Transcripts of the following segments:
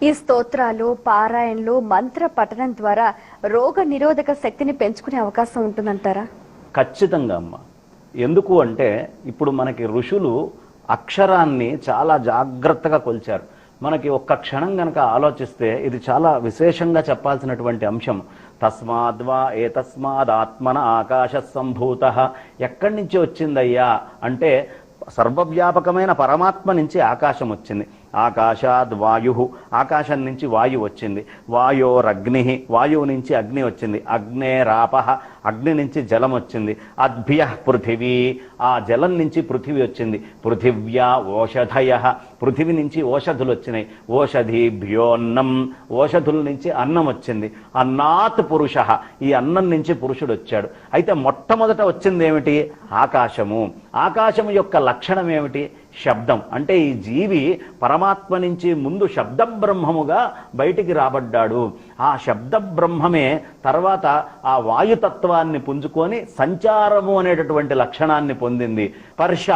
ఈ స్తోత్రాలు, పారాయణలు, మంత్ర పఠనం ద్వారా రోగ నిరోధక శక్తిని పెంచుకునే అవకాశం ఉంటుందంటారా? ఖచ్చితంగా అమ్మ. ఎందుకు అంటే ఇప్పుడు మనకి ఋషులు అక్షరాన్ని చాలా జాగ్రత్తగా కొలిచారు. మనకి ఒక్క క్షణం గనక ఆలోచిస్తే ఇది చాలా విశేషంగా చెప్పాల్సినటువంటి అంశం. తస్మాద్వా ఏతస్మాద్ ఆత్మన ఆకాశ సంభూత. ఎక్కడి నుంచి వచ్చిందయ్యా అంటే సర్వవ్యాపకమైన పరమాత్మ నుంచి ఆకాశం వచ్చింది. ఆకాశాద్ వాయు, ఆకాశం నుంచి వాయువు వచ్చింది. వాయోరగ్ని, వాయువు నుంచి అగ్ని వచ్చింది. అగ్నేరాప, అగ్ని నుంచి జలం వచ్చింది. అద్భ్య పృథివీ, ఆ జలం నుంచి పృథివీ వచ్చింది. పృథివ్యా ఓషధయ, పృథివీ నుంచి ఓషధులు వచ్చినాయి. ఓషధిభ్యోన్నం, ఓషధుల నుంచి అన్నం వచ్చింది. అన్నాత్ పురుష, ఈ అన్నం నుంచి పురుషుడు వచ్చాడు. అయితే మొట్టమొదట వచ్చింది ఏమిటి? ఆకాశము. ఆకాశము యొక్క లక్షణం ఏమిటి? శబ్దం. అంటే ఈ జీవి పరమాత్మ నుంచి ముందు శబ్ద బ్రహ్మముగా బయటికి రాబడ్డాడు. ఆ శబ్ద బ్రహ్మమే తర్వాత ఆ వాయుతత్వాన్ని పుంజుకొని సంచారము అనేటటువంటి లక్షణాన్ని పొందింది. స్పర్శ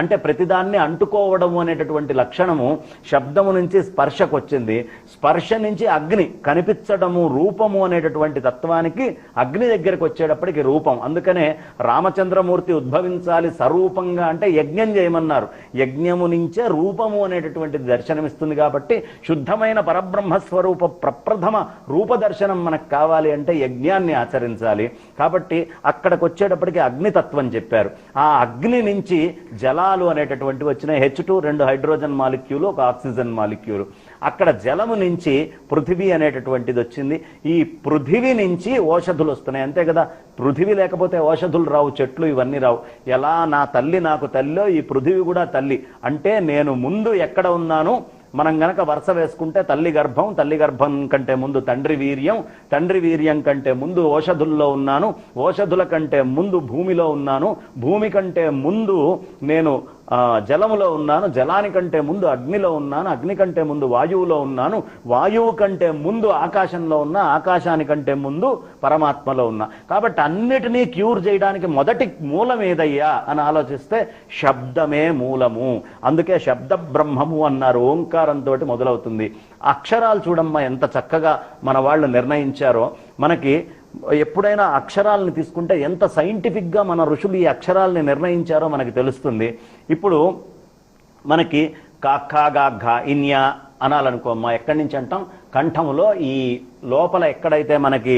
అంటే ప్రతిదాన్ని అంటుకోవడము అనేటటువంటి లక్షణము శబ్దము నుంచి స్పర్శకు వచ్చింది. స్పర్శ నుంచి అగ్ని, కనిపించడము, రూపము అనేటటువంటి తత్వానికి అగ్ని దగ్గరకు వచ్చేటప్పటికి రూపం. అందుకనే రామచంద్రమూర్తి ఉద్భవించాలి స్వరూపంగా అంటే యజ్ఞం చేయమన్నారు. యజ్ఞము నుంచే రూపము అనేటటువంటిది దర్శనమిస్తుంది. కాబట్టి శుద్ధమైన పరబ్రహ్మస్వరూప ప్రప్రథమ రూపదర్శనం మనకు కావాలి అంటే యజ్ఞాన్ని ఆచరించాలి. కాబట్టి అక్కడికి వచ్చేటప్పటికి అగ్నితత్వం చెప్పారు. ఆ అగ్ని నుంచి జలాలు అనేటటువంటి వచ్చిన H2, 2 హైడ్రోజన్ మాలిక్యూలు, ఒక ఆక్సిజన్ మాలిక్యూలు. అక్కడ జలము నుంచి పృథివీ అనేటటువంటిది వచ్చింది. ఈ పృథివీ నుంచి ఓషధులు వస్తున్నాయి. అంతే కదా, పృథివీ లేకపోతే ఓషధులు రావు, చెట్లు ఇవన్నీ రావు. ఎలా నా తల్లి నాకు తల్లిలో ఈ పృథివీ కూడా తల్లి. అంటే నేను ముందు ఎక్కడ ఉన్నాను, మనం గనక వరుస వేసుకుంటే తల్లి గర్భం, తల్లి గర్భం కంటే ముందు తండ్రి వీర్యం, తండ్రి వీర్యం కంటే ముందు ఓషధుల్లో ఉన్నాను, ఓషధుల కంటే ముందు భూమిలో ఉన్నాను, భూమి కంటే ముందు నేను జలములో ఉన్నాను, జలానికంటే ముందు అగ్నిలో ఉన్నాను, అగ్ని కంటే ముందు వాయువులో ఉన్నాను, వాయువు కంటే ముందు ఆకాశంలో ఉన్నా, ఆకాశానికంటే ముందు పరమాత్మలో ఉన్నా. కాబట్టి అన్నిటినీ క్యూర్ చేయడానికి మొదటి మూలం ఏదయ్యా అని ఆలోచిస్తే శబ్దమే మూలము. అందుకే శబ్ద బ్రహ్మము అన్నారు. ఓంకారంతో మొదలవుతుంది. అక్షరాలు చూడమ్మా ఎంత చక్కగా మన వాళ్ళు నిర్ణయించారో. మనకి ఎప్పుడైనా అక్షరాలను తీసుకుంటే ఎంత సైంటిఫిక్గా మన ఋషులు ఈ అక్షరాలని నిర్ణయించారో మనకి తెలుస్తుంది. ఇప్పుడు మనకి కాఖా గాఘ ఇన్యా అనాలనుకోమ్మా, ఎక్కడి నుంచి అంటాం? కంఠములో ఈ లోపల ఎక్కడైతే మనకి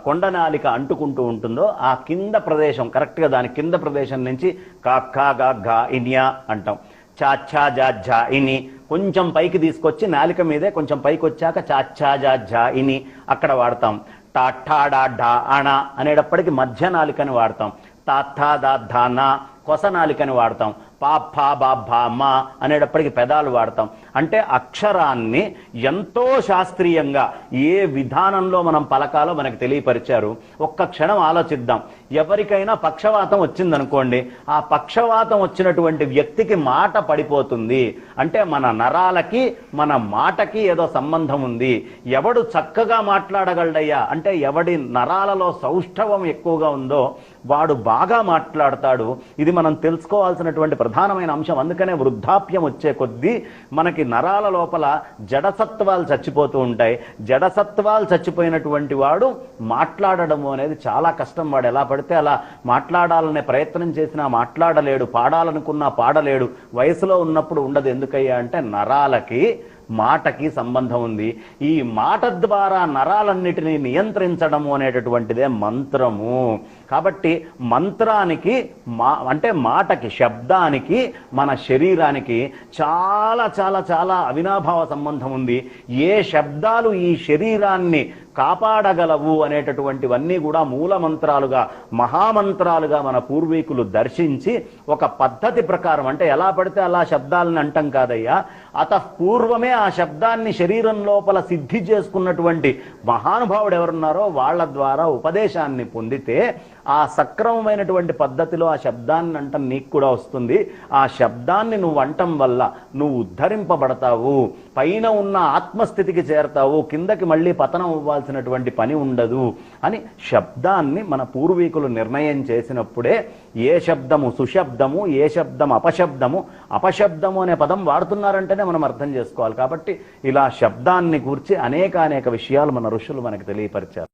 కొండనాలిక అంటుకుంటూ ఉంటుందో ఆ కింద ప్రదేశం, కరెక్ట్గా దాని కింద ప్రదేశం నుంచి కాఖా గాఘ ఇన్యా అంటాం. చాఛా జాఝా ఇని కొంచెం పైకి తీసుకొచ్చి నాలిక మీదే కొంచెం పైకి వచ్చాక చాఛా జాఝా ఇని అక్కడ వాడతాం. టాఠా డా అణ అనేటప్పటికి మధ్య నాలికని వాడతాం. తాథా దా నా కొస నాలికని వాడతాం. పాఫా బాభా మా అనేటప్పటికి పెదాలు వాడతాం. అంటే అక్షరాన్ని ఎంతో శాస్త్రీయంగా ఏ విధానంలో మనం పలకాలో మనకు తెలియపరిచారు. ఒక్క క్షణం ఆలోచిద్దాం. ఎవరికైనా పక్షవాతం వచ్చిందనుకోండి, ఆ పక్షవాతం వచ్చినటువంటి వ్యక్తికి మాట పడిపోతుంది అంటే మన నరాలకి మన మాటకి ఏదో సంబంధం ఉంది. ఎవడు చక్కగా మాట్లాడగలడయ్యా అంటే ఎవడి నరాలలో సౌష్ఠవం ఎక్కువగా ఉందో వాడు బాగా మాట్లాడతాడు. ఇది మనం తెలుసుకోవాల్సినటువంటి ప్రధానమైన అంశం. అందుకనే వృద్ధాప్యం వచ్చే కొద్దీ మనకి నరాల లోపల జడసత్వాలు చచ్చిపోతూ ఉంటాయి. జడసత్వాలు చచ్చిపోయినటువంటి వాడు మాట్లాడడము అనేది చాలా కష్టం. వాడు ఎలా పడితే అలా మాట్లాడాలనే ప్రయత్నం చేసినా మాట్లాడలేడు, పాడాలనుకున్నా పాడలేడు. వయసులో ఉన్నప్పుడు ఉండదు. ఎందుకయ్యా అంటే నరాలకి మాటకి సంబంధం ఉంది. ఈ మాట ద్వారా నరాలన్నిటినీ నియంత్రించడము అనేటటువంటిదే మంత్రము. కాబట్టి మంత్రానికి అంటే మాటకి, శబ్దానికి, మన శరీరానికి చాలా చాలా చాలా అవినాభావ సంబంధం ఉంది. ఏ శబ్దాలు ఈ శరీరాన్ని కాపాడగలవు అనేటటువంటివన్నీ కూడా మూల మంత్రాలుగా, మహామంత్రాలుగా మన పూర్వీకులు దర్శించి ఒక పద్ధతి ప్రకారం, అంటే ఎలా పడితే అలా శబ్దాలను అంటాం కాదయ్యా, పూర్వమే ఆ శబ్దాన్ని శరీరం లోపల సిద్ధి చేసుకున్నటువంటి మహానుభావుడు ఎవరున్నారో వాళ్ళ ద్వారా ఉపదేశాన్ని పొందితే ఆ సక్రమమైనటువంటి పద్ధతిలో ఆ శబ్దాన్ని అంటం నీకు కూడా వస్తుంది. ఆ శబ్దాన్ని నువ్వు అంటం వల్ల నువ్వు ఉద్ధరింపబడతావు, పైన ఉన్న ఆత్మస్థితికి చేరతావు, కిందకి మళ్ళీ పతనం అవ్వాల్సినటువంటి పని ఉండదు అని శబ్దాన్ని మన పూర్వీకులు నిర్ణయం చేసినప్పుడే ఏ శబ్దము సుశబ్దము, ఏ శబ్దం అపశబ్దము, అపశబ్దము అనే పదం వాడుతున్నారంటేనే మనం అర్థం చేసుకోవాలి. కాబట్టి ఇలా శబ్దాన్ని గురించి అనేక విషయాలు మన ఋషులు మనకు తెలియపరిచారు.